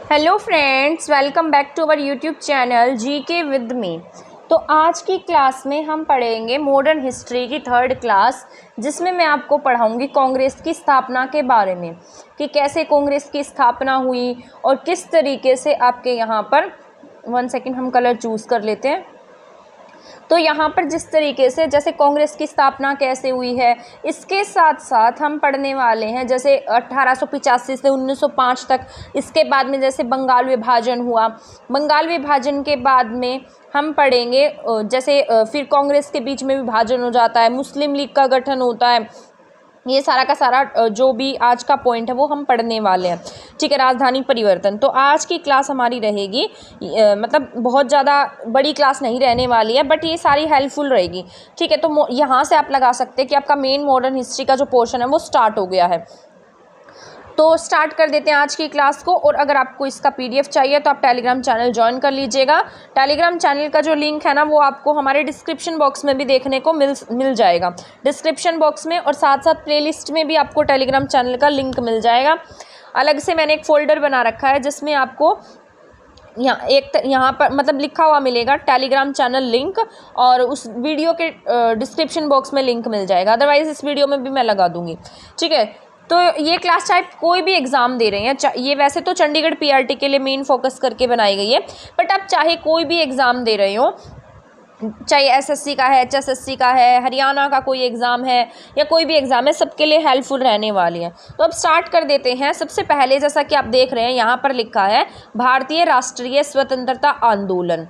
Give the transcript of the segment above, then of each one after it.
Hello friends, welcome back to our YouTube channel GK with me. तो आज की class में हम पढ़ेंगे मॉडर्न हिस्ट्री की थर्ड क्लास, जिसमें मैं आपको पढ़ाऊंगी कांग्रेस की स्थापना के बारे में कि कैसे कांग्रेस की स्थापना हुई और किस तरीके से आपके यहाँ पर 1 सेकेंड हम कलर चूज़ कर लेते हैं। तो यहाँ पर जिस तरीके से जैसे कांग्रेस की स्थापना कैसे हुई है, इसके साथ साथ हम पढ़ने वाले हैं जैसे 1885 से 1905 तक। इसके बाद में जैसे बंगाल विभाजन हुआ, बंगाल विभाजन के बाद में हम पढ़ेंगे जैसे फिर कांग्रेस के बीच में विभाजन हो जाता है, मुस्लिम लीग का गठन होता है। ये सारा का सारा जो भी आज का पॉइंट है वो हम पढ़ने वाले हैं, ठीक है। राजधानी परिवर्तन। तो आज की क्लास हमारी रहेगी मतलब बहुत ज़्यादा बड़ी क्लास नहीं रहने वाली है, बट ये सारी हेल्पफुल रहेगी, ठीक है। तो यहाँ से आप लगा सकते हैं कि आपका मेन मॉडर्न हिस्ट्री का जो पोर्शन है वो स्टार्ट हो गया है। तो स्टार्ट कर देते हैं आज की क्लास को। और अगर आपको इसका पीडीएफ चाहिए तो आप टेलीग्राम चैनल ज्वाइन कर लीजिएगा। टेलीग्राम चैनल का जो लिंक है ना वो आपको हमारे डिस्क्रिप्शन बॉक्स में भी देखने को मिल जाएगा, डिस्क्रिप्शन बॉक्स में, और साथ साथ प्लेलिस्ट में भी आपको टेलीग्राम चैनल का लिंक मिल जाएगा। अलग से मैंने एक फ़ोल्डर बना रखा है जिसमें आपको यहाँ पर मतलब लिखा हुआ मिलेगा टेलीग्राम चैनल लिंक, और उस वीडियो के डिस्क्रिप्शन बॉक्स में लिंक मिल जाएगा। अदरवाइज़ इस वीडियो में भी मैं लगा दूँगी, ठीक है। तो ये क्लास चाहे कोई भी एग्ज़ाम दे रहे हैं, ये वैसे तो चंडीगढ़ पीआरटी के लिए मेन फोकस करके बनाई गई है, बट आप चाहे कोई भी एग्ज़ाम दे रहे हो, चाहे एसएससी का है, एचएसएससी का है, हरियाणा का कोई एग्ज़ाम है या कोई भी एग्ज़ाम है, सबके लिए हेल्पफुल रहने वाली है। तो अब स्टार्ट कर देते हैं। सबसे पहले जैसा कि आप देख रहे हैं यहाँ पर लिखा है भारतीय राष्ट्रीय स्वतंत्रता आंदोलन।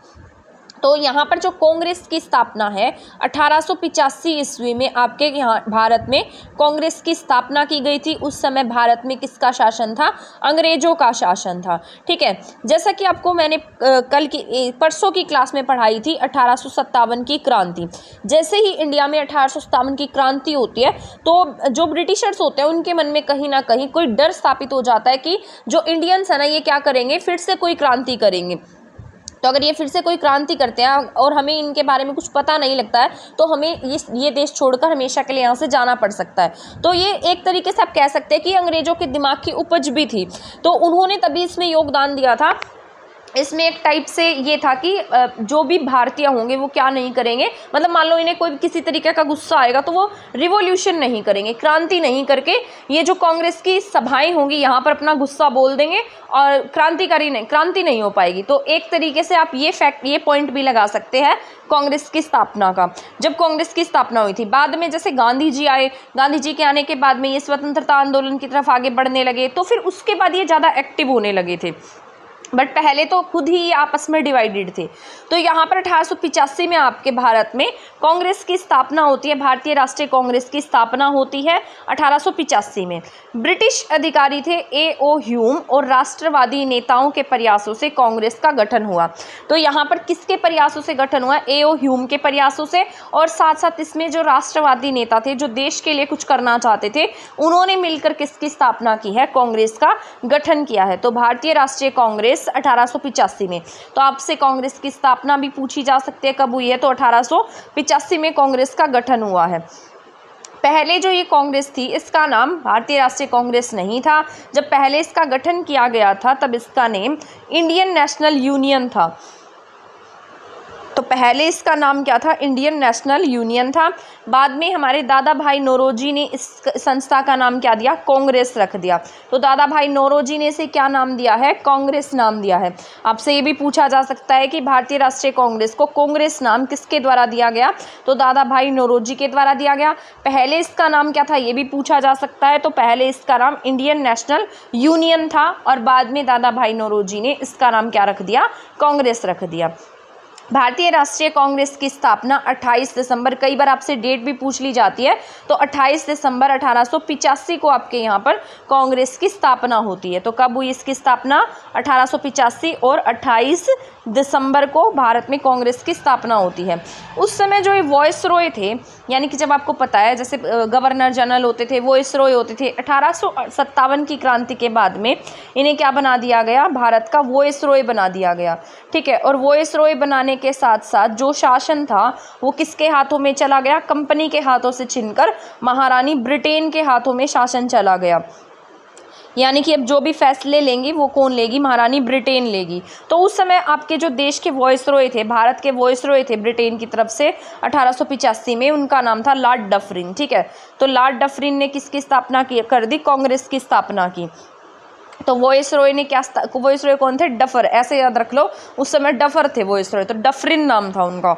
तो यहाँ पर जो कांग्रेस की स्थापना है 1885 ईस्वी में आपके यहाँ भारत में कांग्रेस की स्थापना की गई थी। उस समय भारत में किसका शासन था? अंग्रेजों का शासन था, ठीक है। जैसा कि आपको मैंने परसों की क्लास में पढ़ाई थी 1857 की क्रांति। जैसे ही इंडिया में 1857 की क्रांति होती है तो जो ब्रिटिशर्स होते हैं उनके मन में कहीं ना कहीं कोई डर स्थापित हो जाता है कि जो इंडियंस है ना ये क्या करेंगे, फिर से कोई क्रांति करेंगे। तो अगर ये फिर से कोई क्रांति करते हैं और हमें इनके बारे में कुछ पता नहीं लगता है तो हमें ये देश छोड़कर हमेशा के लिए यहाँ से जाना पड़ सकता है। तो ये एक तरीके से आप कह सकते हैं कि अंग्रेजों के दिमाग की उपज भी थी, तो उन्होंने तभी इसमें योगदान दिया था। इसमें एक टाइप से ये था कि जो भी भारतीय होंगे वो क्या नहीं करेंगे, मतलब मान लो इन्हें कोई किसी तरीके का गुस्सा आएगा तो वो रिवॉल्यूशन नहीं करेंगे, क्रांति नहीं करके ये जो कांग्रेस की सभाएं होंगी यहाँ पर अपना गुस्सा बोल देंगे और क्रांति नहीं हो पाएगी। तो एक तरीके से आप ये पॉइंट भी लगा सकते हैं कांग्रेस की स्थापना का, जब कांग्रेस की स्थापना हुई थी। बाद में जैसे गांधी जी आए, गांधी जी के आने के बाद में ये स्वतंत्रता आंदोलन की तरफ आगे बढ़ने लगे, तो फिर उसके बाद ये ज़्यादा एक्टिव होने लगे थे, बट पहले तो खुद ही आपस में डिवाइडेड थे। तो यहाँ पर 1885 में आपके भारत में कांग्रेस की स्थापना होती है, भारतीय राष्ट्रीय कांग्रेस की स्थापना होती है 1885 में। ब्रिटिश अधिकारी थे A.O. ह्यूम और राष्ट्रवादी नेताओं के प्रयासों से कांग्रेस का गठन हुआ। तो यहाँ पर किसके प्रयासों से गठन हुआ? A.O. ह्यूम के प्रयासों से, और साथ साथ इसमें जो राष्ट्रवादी नेता थे जो देश के लिए कुछ करना चाहते थे, उन्होंने मिलकर किसकी स्थापना की है? कांग्रेस का गठन किया है। तो भारतीय राष्ट्रीय कांग्रेस 1885 में। तो आपसे कांग्रेस की स्थापना भी पूछी जा सकती है कब हुई है, तो 1885 में कांग्रेस का गठन हुआ है। पहले जो ये कांग्रेस थी इसका नाम भारतीय राष्ट्रीय कांग्रेस नहीं था। जब पहले इसका गठन किया गया था तब इसका नेम इंडियन नेशनल यूनियन था। तो पहले इसका नाम क्या था? इंडियन नेशनल यूनियन था। बाद में हमारे दादा भाई नौरोजी ने इस संस्था का नाम क्या दिया? कांग्रेस रख दिया। तो दादा भाई नौरोजी ने इसे क्या नाम दिया है? कांग्रेस नाम दिया है। आपसे ये भी पूछा जा सकता है कि भारतीय राष्ट्रीय कांग्रेस को कांग्रेस नाम किसके द्वारा दिया गया? तो दादा भाई नौरोजी के द्वारा दिया गया। पहले इसका नाम क्या था ये भी पूछा जा सकता है। तो पहले इसका नाम इंडियन नेशनल यूनियन था और बाद में दादा भाई नौरोजी ने इसका नाम क्या रख दिया? कांग्रेस रख दिया। भारतीय राष्ट्रीय कांग्रेस की स्थापना 28 दिसंबर, कई बार आपसे डेट भी पूछ ली जाती है, तो 28 दिसंबर 1885 को आपके यहाँ पर कांग्रेस की स्थापना होती है। तो कब हुई इसकी स्थापना? 1885 और 28 दिसंबर को भारत में कांग्रेस की स्थापना होती है। उस समय जो ये वॉइस रॉय थे, यानी कि जब आपको पता है जैसे गवर्नर जनरल होते थे, वॉइस रॉय होते थे, 1857 की क्रांति के बाद में इन्हें क्या बना दिया गया? भारत का वॉइस रॉय बना दिया गया, ठीक है। और वॉइस रॉय बनाने के साथ साथ जो शासन था वो किसके हाथों में चला गया? कंपनी के हाथों से छीनकर महारानी ब्रिटेन के हाथों में शासन चला गया। यानी कि अब जो भी फैसले लेंगी वो कौन लेगी, महारानी ब्रिटेन लेगी। तो उस समय आपके जो देश के वॉइसरॉय थे, भारत के वॉइसरॉय थे ब्रिटेन की तरफ से 1885 में, उनका नाम था लॉर्ड डफरिन। ठीक है, तो लॉर्ड डफरिन ने किसकी स्थापना कर दी, कांग्रेस की स्थापना की। तो वॉइसरॉय ने क्या, वॉइसरॉय कौन थे, डफर, ऐसे याद रख लो, उस समय डफर थे वॉइसरॉय, तो डफरिन नाम था उनका।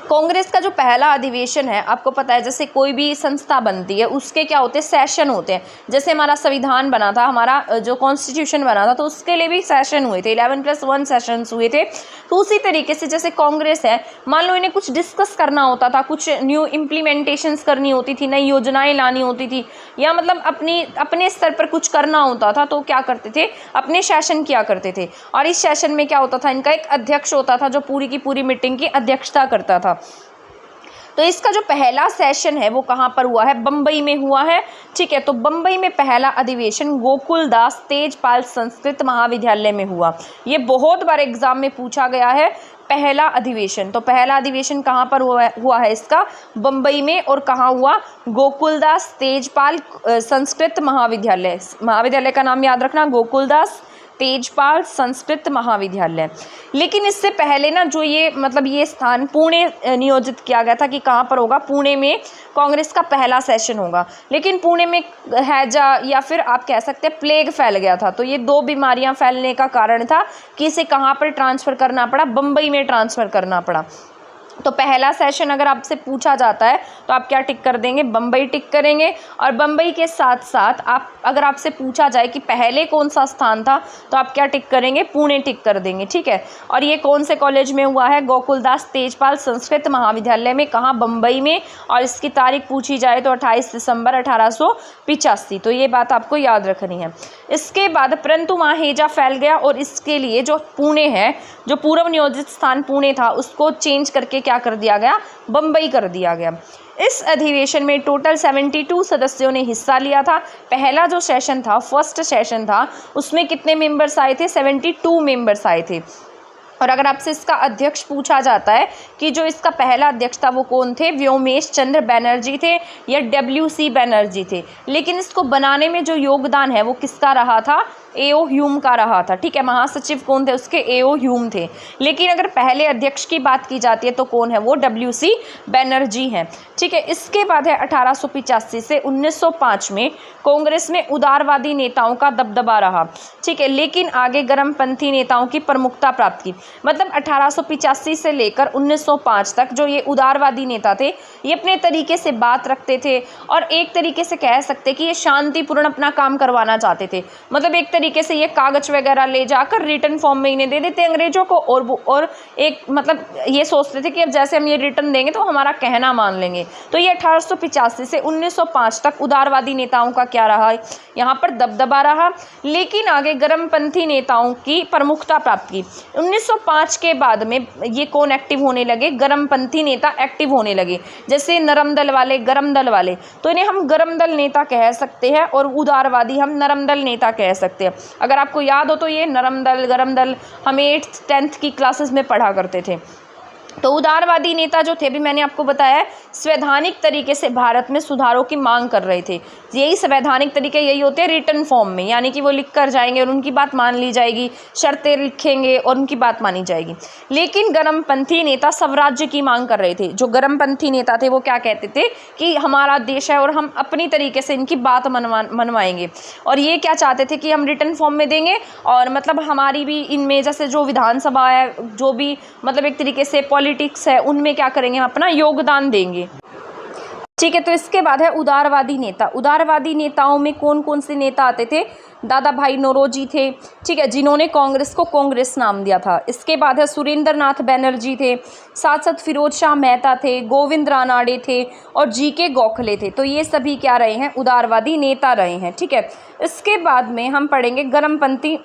कांग्रेस का जो पहला अधिवेशन है, आपको पता है जैसे कोई भी संस्था बनती है उसके क्या होते हैं, सेशन होते हैं। जैसे हमारा संविधान बना था, हमारा जो कॉन्स्टिट्यूशन बना था, तो उसके लिए भी सेशन हुए थे, 11+1 सेशंस हुए थे। तो उसी तरीके से जैसे कांग्रेस है, मान लो इन्हें कुछ डिस्कस करना होता था, कुछ न्यू इम्प्लीमेंटेशंस करनी होती थी, नई योजनाएं लानी होती थी, या मतलब अपने स्तर पर कुछ करना होता था, तो क्या करते थे, अपने सेशन किया करते थे। और इस सेशन में क्या होता था, इनका एक अध्यक्ष होता था जो पूरी की पूरी मीटिंग की अध्यक्षता करता था। तो इसका जो पहला सेशन है वो कहाँ पर हुआ है, बम्बई में हुआ है। ठीक है, तो बम्बई में पहला अधिवेशन गोकुलदास तेजपाल संस्कृत महाविद्यालय में हुआ। ये बहुत बार एग्जाम में पूछा गया है, पहला अधिवेशन। तो पहला अधिवेशन कहाँ पर हुआ है इसका, बम्बई में। और कहाँ हुआ, गोकुलदास तेजपाल संस्कृत महाविद्यालय। महाविद्यालय का नाम याद रखना, गोकुलदास तेजपाल संस्कृत महाविद्यालय। लेकिन इससे पहले ना जो ये स्थान पुणे नियोजित किया गया था कि कहाँ पर होगा, पुणे में कांग्रेस का पहला सेशन होगा। लेकिन पुणे में हैजा या फिर आप कह सकते हैं प्लेग फैल गया था, तो ये 2 बीमारियां फैलने का कारण था कि इसे कहाँ पर ट्रांसफ़र करना पड़ा, बम्बई में ट्रांसफ़र करना पड़ा। तो पहला सेशन अगर आपसे पूछा जाता है तो आप क्या टिक कर देंगे, बम्बई टिक करेंगे। और बम्बई के साथ साथ अगर आपसे पूछा जाए कि पहले कौन सा स्थान था, तो आप क्या टिक करेंगे, पुणे टिक कर देंगे। ठीक है, और ये कौन से कॉलेज में हुआ है, गोकुलदास तेजपाल संस्कृत महाविद्यालय में, कहाँ, बम्बई में। और इसकी तारीख पूछी जाए तो 28 दिसंबर 1885। तो ये बात आपको याद रखनी है। इसके बाद परंतु वहाँ हैजा फैल गया और इसके लिए जो पुणे है, जो पूर्व नियोजित स्थान पुणे था, उसको चेंज करके क्या कर दिया गया, बम्बई कर दिया गया। इस अधिवेशन में टोटल 72 सदस्यों ने हिस्सा लिया था। पहला जो सेशन था, फर्स्ट सेशन था, उसमें कितने मेंबर्स आए थे, 72 मेंबर्स आए थे। और अगर आपसे इसका अध्यक्ष पूछा जाता है कि जो इसका पहला अध्यक्ष था वो कौन थे, व्योमेश चंद्र बैनर्जी थे या WC बैनर्जी थे। लेकिन इसको बनाने में जो योगदान है वो किसका रहा था, A.O. ह्यूम का रहा था। ठीक है, महासचिव कौन थे उसके, A.O. ह्यूम थे। लेकिन अगर पहले अध्यक्ष की बात की जाती है तो कौन है वो, WC बैनर्जी हैं। ठीक है, इसके बाद है 1885 से 1905 में कांग्रेस में उदारवादी नेताओं का दबदबा रहा। ठीक है, लेकिन आगे गर्मपंथी नेताओं की प्रमुखता प्राप्त की। मतलब 1885 से लेकर 1905 तक जो ये उदारवादी नेता थे, ये अपने तरीके से बात रखते थे और एक तरीके से कह सकते कि ये शांतिपूर्ण अपना काम करवाना चाहते थे। मतलब एक तरीके से ये कागज वगैरह ले जाकर रिटर्न फॉर्म में इन्हें दे देते अंग्रेजों को, और एक मतलब ये सोचते थे कि अब जैसे हम ये रिटर्न देंगे तो हमारा कहना मान लेंगे। तो ये 1885 से 1905 तक उदारवादी नेताओं का क्या रहा, यहाँ पर दबदबा रहा। लेकिन आगे गर्मपंथी नेताओं की प्रमुखता प्राप्त की। 1905 के बाद में ये कौन एक्टिव होने लगे, गर्मपंथी नेता एक्टिव होने लगे। जैसे नरम दल वाले, गरम दल वाले, तो इन्हें हम गरम दल नेता कह सकते हैं और उदारवादी हम नरम दल नेता कह सकते हैं। अगर आपको याद हो तो ये नरम दल, गरम दल हम 8th 10th की क्लासेस में पढ़ा करते थे। तो उदारवादी नेता जो थे, अभी मैंने आपको बताया, संवैधानिक तरीके से भारत में सुधारों की मांग कर रहे थे। यही संवैधानिक तरीके यही होते हैं रिटर्न फॉर्म में, यानी कि वो लिख कर जाएंगे और उनकी बात मान ली जाएगी, शर्तें लिखेंगे और उनकी बात मानी जाएगी। लेकिन गर्मपंथी नेता स्वराज्य की मांग कर रहे थे। जो गर्मपंथी नेता थे वो क्या कहते थे कि हमारा देश है और हम अपनी तरीके से इनकी बात मनवाएंगे। और ये क्या चाहते थे कि हम रिटर्न फॉर्म में देंगे और मतलब हमारी भी इनमें जैसे जो विधानसभा है, जो भी मतलब एक तरीके से पॉलिटिक्स है, उनमें क्या करेंगे, अपना योगदान देंगे। ठीक है, तो इसके बाद है उदारवादी नेता। उदारवादी नेताओं में कौन कौन से नेता आते थे, दादा भाई नौरोजी थे। ठीक है, जिन्होंने कांग्रेस को कांग्रेस नाम दिया था। इसके बाद है सुरेंद्र नाथ बैनर्जी थे, साथ साथ फिरोज शाह मेहता थे, गोविंद रानाडे थे और GK गोखले थे। तो ये सभी क्या रहे हैं, उदारवादी नेता रहे हैं। ठीक है, इसके बाद में हम पढ़ेंगे गर्मपंथी।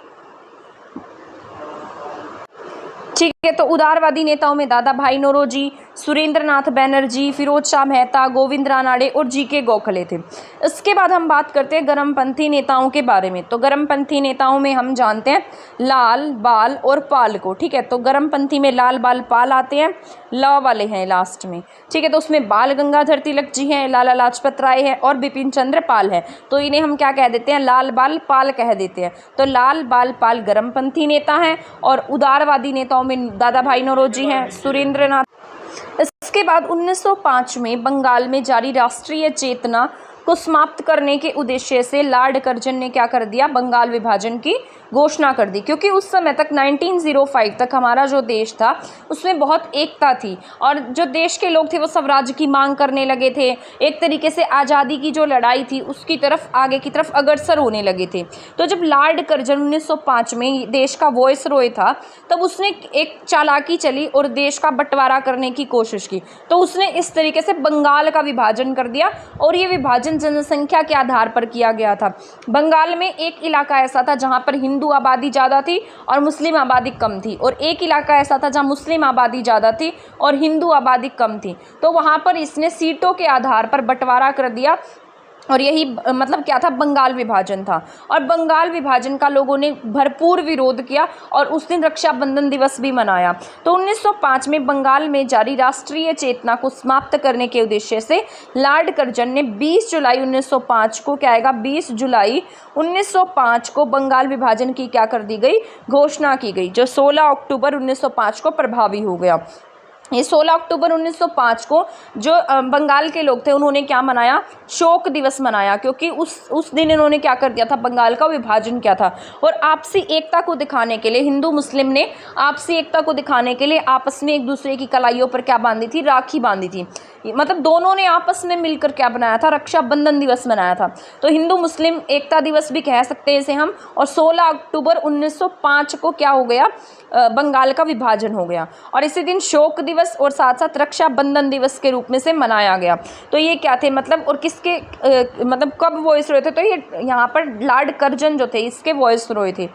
ठीक है, तो उदारवादी नेताओं में दादा भाई नौरोजी, सुरेंद्रनाथ बैनर्जी, फिरोज शाह मेहता, गोविंद रानाडे और जीके गोखले थे। इसके बाद हम बात करते हैं गर्मपंथी नेताओं के बारे में। तो गर्मपंथी नेताओं में हम जानते हैं लाल, बाल और पाल को, ठीक है। तो गर्मपंथी में लाल, बाल, पाल आते हैं, ल वाले हैं लास्ट में, ठीक है। तो उसमें बाल गंगाधर तिलक जी हैं, लाला लाजपत राय है और बिपिन चंद्र पाल है। तो इन्हें हम क्या कह देते हैं, लाल बाल पाल कह देते हैं। तो लाल बाल पाल गर्मपंथी नेता हैं। और उदारवादी नेताओं में दादा भाई नौरोजी हैं, सुरेंद्रनाथ। इसके बाद 1905 में बंगाल में जारी राष्ट्रीय चेतना को समाप्त करने के उद्देश्य से लॉर्ड कर्जन ने क्या कर दिया, बंगाल विभाजन की घोषणा कर दी। क्योंकि उस समय तक 1905 तक हमारा जो देश था उसमें बहुत एकता थी और जो देश के लोग थे वो स्वराज्य की मांग करने लगे थे, एक तरीके से आज़ादी की जो लड़ाई थी उसकी तरफ आगे की तरफ अग्रसर होने लगे थे। तो जब लॉर्ड कर्जन 1905 में देश का वॉइस रॉय था तब उसने एक चालाकी चली और देश का बंटवारा करने की कोशिश की। तो उसने इस तरीके से बंगाल का विभाजन कर दिया और ये विभाजन जनसंख्या के आधार पर किया गया था। बंगाल में एक इलाका ऐसा था जहाँ पर हिंदू आबादी ज़्यादा थी और मुस्लिम आबादी कम थी, और एक इलाका ऐसा था जहाँ मुस्लिम आबादी ज़्यादा थी और हिंदू आबादी कम थी। तो वहाँ पर इसने सीटों के आधार पर बंटवारा कर दिया और यही मतलब क्या था, बंगाल विभाजन था। और बंगाल विभाजन का लोगों ने भरपूर विरोध किया और उस दिन रक्षाबंधन दिवस भी मनाया। तो 1905 में बंगाल में जारी राष्ट्रीय चेतना को समाप्त करने के उद्देश्य से लॉर्ड कर्जन ने 20 जुलाई 1905 को क्या आएगा, 20 जुलाई 1905 को बंगाल विभाजन की क्या कर दी गई, घोषणा की गई, जो 16 अक्टूबर 1905 को प्रभावी हो गया। ये 16 अक्टूबर 1905 को जो बंगाल के लोग थे उन्होंने क्या मनाया, शोक दिवस मनाया, क्योंकि उस दिन इन्होंने क्या कर दिया था, बंगाल का विभाजन किया था। और आपसी एकता को दिखाने के लिए हिंदू मुस्लिम ने आपसी एकता को दिखाने के लिए आपस में एक दूसरे की कलाइयों पर क्या बांधी थी, राखी बांधी थी। मतलब दोनों ने आपस में मिलकर क्या बनाया था, रक्षाबंधन दिवस मनाया था। तो हिंदू मुस्लिम एकता दिवस भी कह सकते हैं इसे हम। और 16 अक्टूबर 1905 को क्या हो गया, बंगाल का विभाजन हो गया और इसी दिन शोक दिवस और साथ साथ रक्षाबंधन दिवस के रूप में से मनाया गया। तो ये क्या थे मतलब, और किसके मतलब कब वॉइस रॉय थे, तो ये यहाँ पर लॉर्ड कर्जन जो थे इसके वॉइस रॉय थे।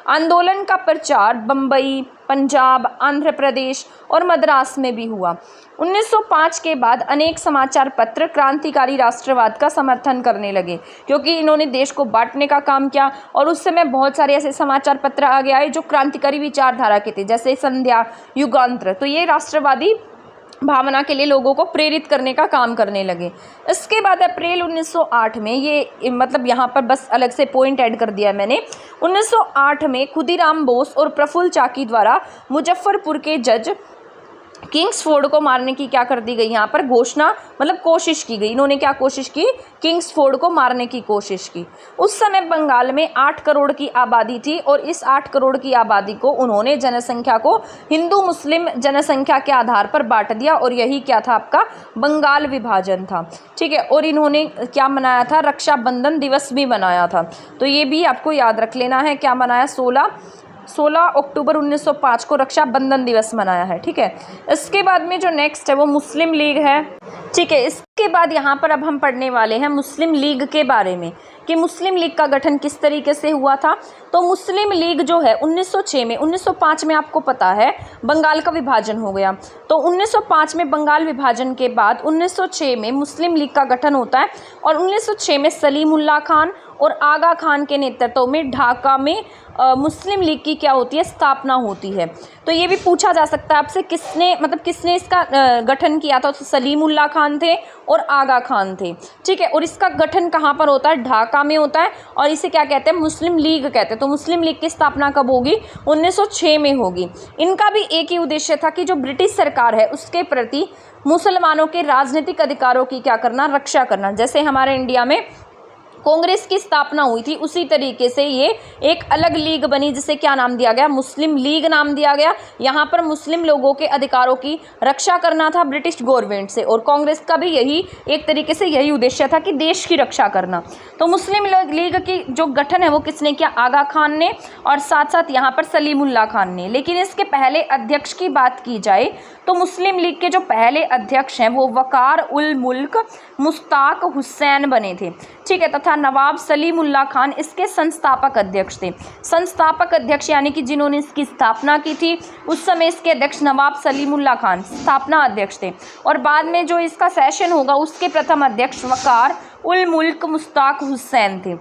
आंदोलन का प्रचार बम्बई, पंजाब, आंध्र प्रदेश और मद्रास में भी हुआ। 1905 के बाद अनेक समाचार पत्र क्रांतिकारी राष्ट्रवाद का समर्थन करने लगे, क्योंकि इन्होंने देश को बांटने का काम किया। और उस समय बहुत सारे ऐसे समाचार पत्र आगे आए जो क्रांतिकारी विचारधारा के थे, जैसे संध्या, युगांतर। तो ये राष्ट्रवादी भावना के लिए लोगों को प्रेरित करने का काम करने लगे। इसके बाद अप्रैल 1908 में, ये मतलब यहाँ पर बस अलग से पॉइंट ऐड कर दिया मैंने, 1908 में खुदीराम बोस और प्रफुल्ल चाकी द्वारा मुजफ्फरपुर के जज किंग्सफोर्ड को मारने की क्या कर दी गई, यहाँ पर घोषणा मतलब कोशिश की गई। इन्होंने क्या कोशिश की, किंग्सफोर्ड को मारने की कोशिश की। उस समय बंगाल में 8 करोड़ की आबादी थी और इस 8 करोड़ की आबादी को उन्होंने जनसंख्या को हिंदू मुस्लिम जनसंख्या के आधार पर बांट दिया और यही क्या था, आपका बंगाल विभाजन था, ठीक है। और इन्होंने क्या मनाया था, रक्षाबंधन दिवस भी मनाया था। तो ये भी आपको याद रख लेना है, क्या मनाया, 16 अक्टूबर 1905 को रक्षाबंधन दिवस मनाया है, ठीक है। इसके बाद में जो नेक्स्ट है वो मुस्लिम लीग है, ठीक है। इसके बाद यहाँ पर अब हम पढ़ने वाले हैं मुस्लिम लीग के बारे में कि मुस्लिम लीग का गठन किस तरीके से हुआ था। तो मुस्लिम लीग जो है 1906 में, 1905 में आपको पता है बंगाल का विभाजन हो गया। तो 1905 में बंगाल विभाजन के बाद 1906 में मुस्लिम लीग का गठन होता है और 1906 में सलीमुल्लाह खान और आगा खान के नेतृत्व में ढाका में मुस्लिम लीग की क्या होती है, स्थापना होती है। तो ये भी पूछा जा सकता है आपसे, किसने इसका गठन किया था। तो सलीमुल्लाह खान थे और आगा खान थे, ठीक है। और इसका गठन कहाँ पर होता है, ढाका में होता है और इसे क्या कहते हैं, मुस्लिम लीग कहते हैं। तो मुस्लिम लीग की स्थापना कब होगी, 1906 में होगी। इनका भी एक ही उद्देश्य था कि जो ब्रिटिश सरकार है उसके प्रति मुसलमानों के राजनीतिक अधिकारों की क्या करना, रक्षा करना। जैसे हमारे इंडिया में कांग्रेस की स्थापना हुई थी उसी तरीके से ये एक अलग लीग बनी जिसे क्या नाम दिया गया, मुस्लिम लीग नाम दिया गया। यहाँ पर मुस्लिम लोगों के अधिकारों की रक्षा करना था ब्रिटिश गवर्नमेंट से, और कांग्रेस का भी यही एक तरीके से यही उद्देश्य था कि देश की रक्षा करना। तो मुस्लिम लीग की जो गठन है वो किसने किया, आगा खान ने और साथ साथ यहाँ पर सलीमुल्लाह खान ने। लेकिन इसके पहले अध्यक्ष की बात की जाए तो मुस्लिम लीग के जो पहले अध्यक्ष हैं वो वकार उल मुल्क मुश्ताक हुसैन बने थे, ठीक है। तथा था नवाब सलीमुल्लाह खान इसके संस्थापक अध्यक्ष थे। संस्थापक अध्यक्ष यानी कि जिन्होंने इसकी स्थापना की थी, उस समय इसके अध्यक्ष नवाब सलीमुल्लाह खान स्थापना अध्यक्ष थे। और बाद में जो इसका सेशन होगा उसके प्रथम अध्यक्ष वकार उल मुल्क मुश्ताक हुसैन थे।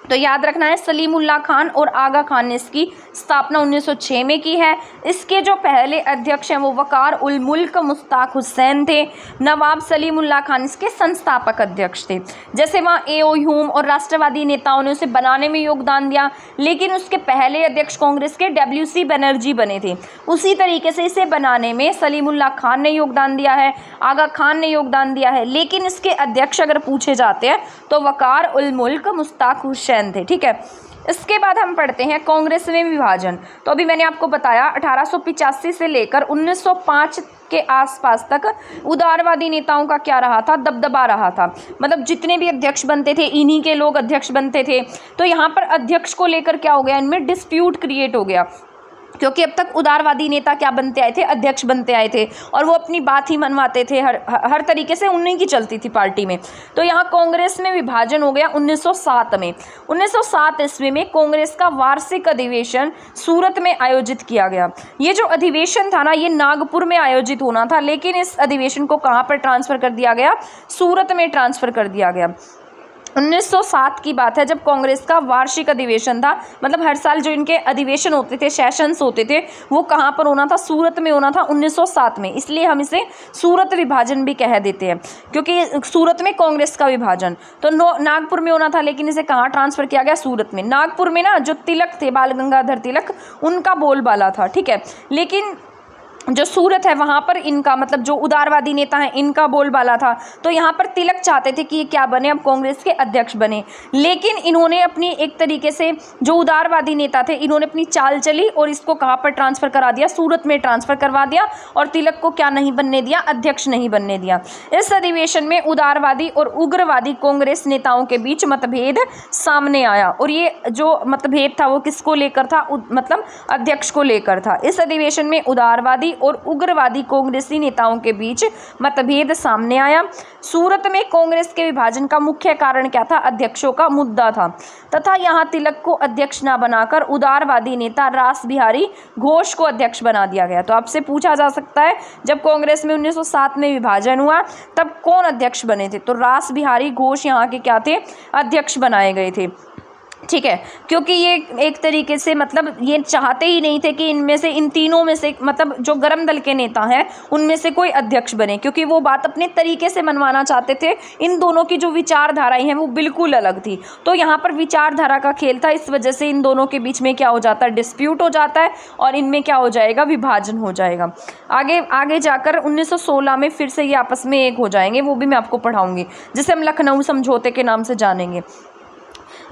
तो याद रखना है, सलीमुल्लाह खान और आगा खान ने इसकी स्थापना 1906 में की है। इसके जो पहले अध्यक्ष हैं वो वकार उल मुल्क मुश्ताक हुसैन थे। नवाब सलीमुल्लाह खान इसके संस्थापक अध्यक्ष थे। जैसे वहाँ ए.ओ. ह्यूम और राष्ट्रवादी नेताओं ने उसे बनाने में योगदान दिया, लेकिन उसके पहले अध्यक्ष कांग्रेस के W.C. बनर्जी बने थे। उसी तरीके से इसे बनाने में सलीमुल्लाह खान ने योगदान दिया है, आगा खान ने योगदान दिया है, लेकिन इसके अध्यक्ष अगर पूछे जाते हैं तो वकार उल मुल्क मुश्ताक हुसैन थे। ठीक है, इसके बाद हम पढ़ते हैं कांग्रेस में विभाजन। तो अभी मैंने आपको बताया 1885 से लेकर 1905 के आसपास तक उदारवादी नेताओं का क्या रहा था, दबदबा रहा था। मतलब जितने भी अध्यक्ष बनते थे इन्हीं के लोग अध्यक्ष बनते थे। तो यहाँ पर अध्यक्ष को लेकर क्या हो गया, इनमें डिस्प्यूट क्रिएट हो गया, क्योंकि अब तक उदारवादी नेता क्या बनते आए थे, अध्यक्ष बनते आए थे, और वो अपनी बात ही मनवाते थे, हर तरीके से उन्हीं की चलती थी पार्टी में। तो यहाँ कांग्रेस में विभाजन हो गया 1907 में। 1907 ईस्वी में कांग्रेस का वार्षिक अधिवेशन सूरत में आयोजित किया गया। ये जो अधिवेशन था ना, ये नागपुर में आयोजित होना था, लेकिन इस अधिवेशन को कहाँ पर ट्रांसफ़र कर दिया गया, सूरत में ट्रांसफ़र कर दिया गया। 1907 की बात है जब कांग्रेस का वार्षिक अधिवेशन था। मतलब हर साल जो इनके अधिवेशन होते थे, सेशंस होते थे, वो कहाँ पर होना था, सूरत में होना था 1907 में। इसलिए हम इसे सूरत विभाजन भी कह देते हैं, क्योंकि सूरत में कांग्रेस का विभाजन तो नागपुर में होना था, लेकिन इसे कहाँ ट्रांसफ़र किया गया, सूरत में। नागपुर में ना जो तिलक थे, बाल गंगाधर तिलक, उनका बोलबाला था। ठीक है, लेकिन जो सूरत है वहाँ पर इनका, मतलब जो उदारवादी नेता हैं इनका बोलबाला था। तो यहाँ पर तिलक चाहते थे कि ये क्या बने, अब कांग्रेस के अध्यक्ष बने, लेकिन इन्होंने अपनी एक तरीके से, जो उदारवादी नेता थे, इन्होंने अपनी चाल चली और इसको कहाँ पर ट्रांसफ़र करा दिया, सूरत में ट्रांसफ़र करवा दिया, और तिलक को क्या नहीं बनने दिया, अध्यक्ष नहीं बनने दिया। इस अधिवेशन में उदारवादी और उग्रवादी कांग्रेस नेताओं के बीच मतभेद सामने आया, और ये जो मतभेद था वो किसको लेकर था, मतलब अध्यक्ष को लेकर था। इस अधिवेशन में उदारवादी और उग्रवादी कांग्रेसी नेताओं के बीच मतभेद सामने आया। सूरत में कांग्रेस के विभाजन का मुख्य कारण क्या था, अध्यक्षों का मुद्दा था, तथा यहाँ तिलक को अध्यक्ष न बनाकर उदारवादी नेता रास बिहारी घोष को अध्यक्ष बना दिया गया। तो आपसे पूछा जा सकता है, जब कांग्रेस में 1907 में विभाजन हुआ तब कौन अध्यक्ष बने थे, तो रास बिहारी घोष यहाँ के क्या थे, अध्यक्ष बनाए गए थे। ठीक है, क्योंकि ये एक तरीके से, मतलब ये चाहते ही नहीं थे कि इनमें से, इन तीनों में से, मतलब जो गरम दल के नेता हैं उनमें से कोई अध्यक्ष बने, क्योंकि वो बात अपने तरीके से मनवाना चाहते थे। इन दोनों की जो विचारधाराएं हैं वो बिल्कुल अलग थी। तो यहाँ पर विचारधारा का खेल था, इस वजह से इन दोनों के बीच में क्या हो जाता है, डिस्प्यूट हो जाता है, और इनमें क्या हो जाएगा, विभाजन हो जाएगा। आगे जाकर 1916 में फिर से ये आपस में एक हो जाएंगे, वो भी मैं आपको पढ़ाऊँगी, जिसे हम लखनऊ समझौते के नाम से जानेंगे।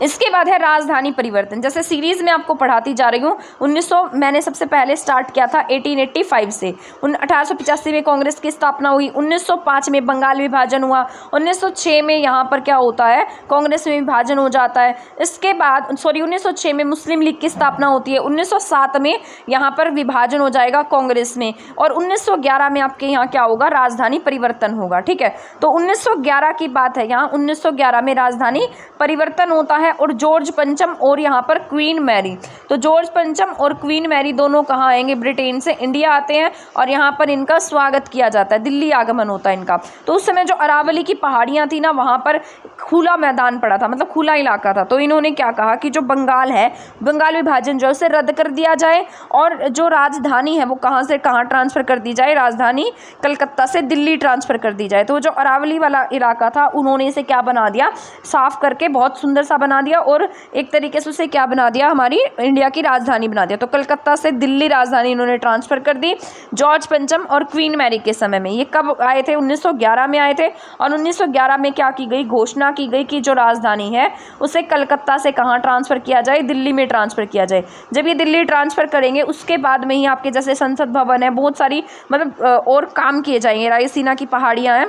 इसके बाद है राजधानी परिवर्तन। जैसे सीरीज़ में आपको पढ़ाती जा रही हूँ, 1900 मैंने सबसे पहले स्टार्ट किया था 1885 से। 1885 में कांग्रेस की स्थापना हुई, 1905 में बंगाल विभाजन हुआ, 1906 में यहाँ पर क्या होता है, कांग्रेस में विभाजन हो जाता है। इसके बाद 1906 में मुस्लिम लीग की स्थापना होती है, 1907 में यहाँ पर विभाजन हो जाएगा कांग्रेस में, और 1911 में आपके यहाँ क्या होगा, राजधानी परिवर्तन होगा। ठीक है, तो 1911 की बात है, यहाँ 1911 में राजधानी परिवर्तन होता है, और जॉर्ज पंचम और यहाँ पर क्वीन मैरी, तो जॉर्ज पंचम और क्वीन मैरी दोनों कहाँ आएंगे, ब्रिटेन से इंडिया आते हैं, और यहाँ पर इनका स्वागत किया जाता है, दिल्ली आगमन होता है इनका। तो उस समय जो अरावली की पहाड़ियाँ थी ना, वहाँ पर खुला मैदान पड़ा था, मतलब खुला इलाका था। तो इन्होंने क्या कहा कि जो बंगाल है, बंगाल विभाजन जो है उसे रद्द कर दिया जाए, और जो राजधानी है वो कहाँ से कहाँ ट्रांसफ़र कर दी जाए, राजधानी कलकत्ता से दिल्ली ट्रांसफ़र कर दी जाए। तो जो अरावली वाला इलाका था उन्होंने इसे क्या बना दिया, साफ़ करके बहुत सुंदर सा बना दिया, और एक तरीके से उसे क्या बना दिया, हमारी इंडिया की राजधानी बना दिया। तो कलकत्ता से दिल्ली राजधानी इन्होंने ट्रांसफ़र कर दी जॉर्ज पंचम और क्वीन मैरी के समय में। ये कब आए थे, 1911 में आए थे, और 1911 में क्या की गई, घोषणा की गई कि जो राजधानी है उसे कलकत्ता से कहाँ ट्रांसफ़र किया जाए, दिल्ली में ट्रांसफ़र किया जाए। जब ये दिल्ली ट्रांसफ़र करेंगे उसके बाद में ही आपके जैसे संसद भवन है, बहुत सारी मतलब और काम किए जाएंगे, रायसीना की पहाड़ियाँ हैं,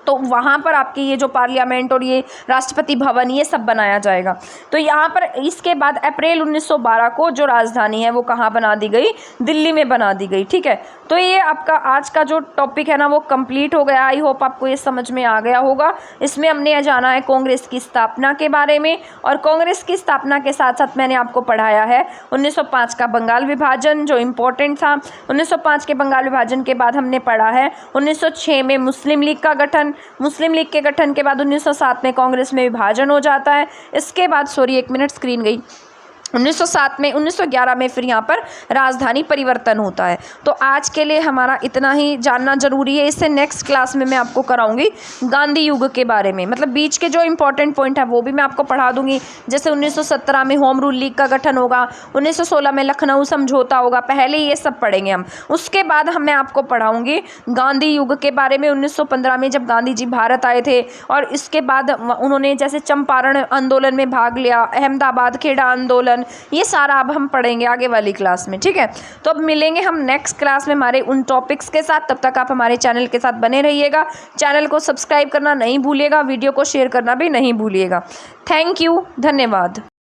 तो वहाँ पर आपकी ये जो पार्लियामेंट और ये राष्ट्रपति भवन ये सब बनाया जाएगा। तो यहाँ पर इसके बाद अप्रैल 1912 को जो राजधानी है वो कहाँ बना दी गई, दिल्ली में बना दी गई। ठीक है, तो ये आपका आज का जो टॉपिक है ना वो कंप्लीट हो गया। आई होप आपको ये समझ में आ गया होगा। इसमें हमने जाना है कांग्रेस की स्थापना के बारे में, और कांग्रेस की स्थापना के साथ साथ मैंने आपको पढ़ाया है 1905 का बंगाल विभाजन जो इम्पोर्टेंट था। 1905 के बंगाल विभाजन के बाद हमने पढ़ा है 1906 में मुस्लिम लीग का गठन। मुस्लिम लीग के गठन के बाद 1907 में कांग्रेस में विभाजन हो जाता है। इसके बाद सॉरी 1 मिनट स्क्रीन गई, 1911 में फिर यहाँ पर राजधानी परिवर्तन होता है। तो आज के लिए हमारा इतना ही जानना जरूरी है। इससे नेक्स्ट क्लास में मैं आपको कराऊंगी गांधी युग के बारे में, मतलब बीच के जो इंपॉर्टेंट पॉइंट है वो भी मैं आपको पढ़ा दूंगी। जैसे 1917 में होम रूल लीग का गठन होगा, 1916 में लखनऊ समझौता होगा, पहले ये सब पढ़ेंगे हम। उसके बाद मैं आपको पढ़ाऊंगी गांधी युग के बारे में, 1915 में जब गांधी जी भारत आए थे, और इसके बाद उन्होंने जैसे चंपारण आंदोलन में भाग लिया, अहमदाबाद खेड़ा आंदोलन, ये सारा अब हम पढ़ेंगे आगे वाली क्लास में। ठीक है, तो अब मिलेंगे हम नेक्स्ट क्लास में हमारे उन टॉपिक्स के साथ। तब तक आप हमारे चैनल के साथ बने रहिएगा। चैनल को सब्सक्राइब करना नहीं भूलिएगा, वीडियो को शेयर करना भी नहीं भूलिएगा। थैंक यू, धन्यवाद।